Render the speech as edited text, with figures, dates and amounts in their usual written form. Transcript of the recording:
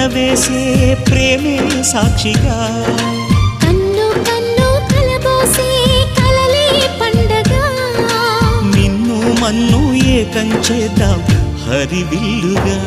వేసే ప్రేమే సాక్షిగా కన్ను కన్ను కలబోసే కలలే పండగ నిన్ను మన్ను ఏకం చేద్దాం హరివిల్లుగా